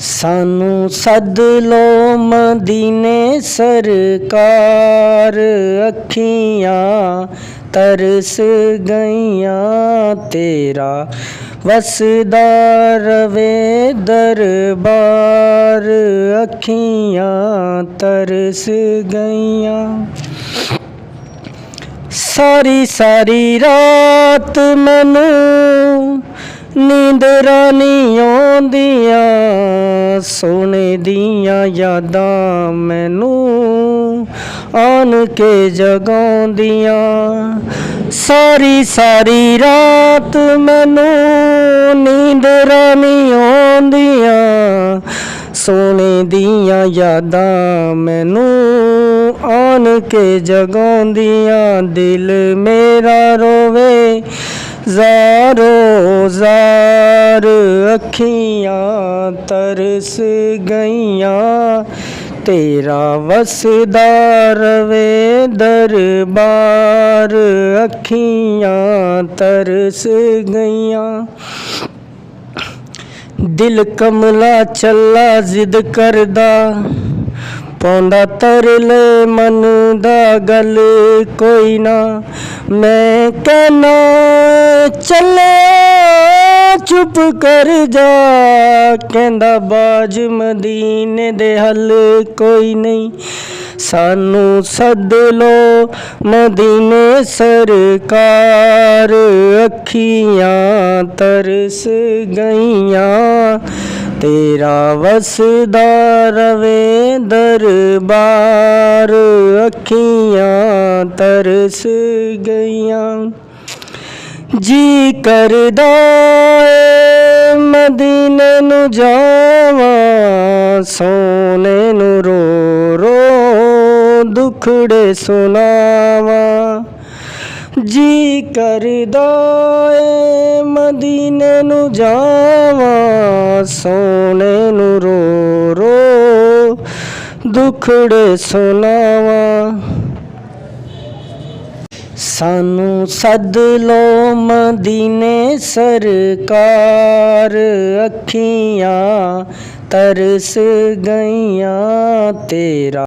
सानू सद लो मदीने सरकार, अखियाँ तरस गईयां तेरा वसदा रवे दरबार, अखियाँ तरस गईयां। सारी सारी रात मैनू नींदरां नहीं आउंदियां, सोने दियां यादां मैनू आन के जगाउंदियां। सारी सारी रात मैनू नींदरां नहीं आउंदियां, सोने दियां यादां मैनू आन के जगाउंदियां। दिल मेरा रोवे ज़ारो ज़ार, अखियाँ तरस गईयां तेरा वसदा रवे दरबार, अखियाँ तरस गईयां। दिल कमला चला जिद करदा, पौंदा तरले मन दा गल कोई ना। मैं कहना चले चुप कर जा, कहंदा बाज मदीने दे हल कोई नहीं। सानू सद लो मदीने सरकार, अखियाँ तरस गईयां तेरा वसदा रवे दरबार, अखियाँ तरस गईयां। जी करदा ए मदीने नू जावां, सोने नू रो रो दुखड़े सुनावां। जी करदा ए मदीने नू जावां, सोने नू रो रो दुखड़े सुनावां। सानू सद लो मदीने सरकार, अखियाँ तरस गईयां तेरा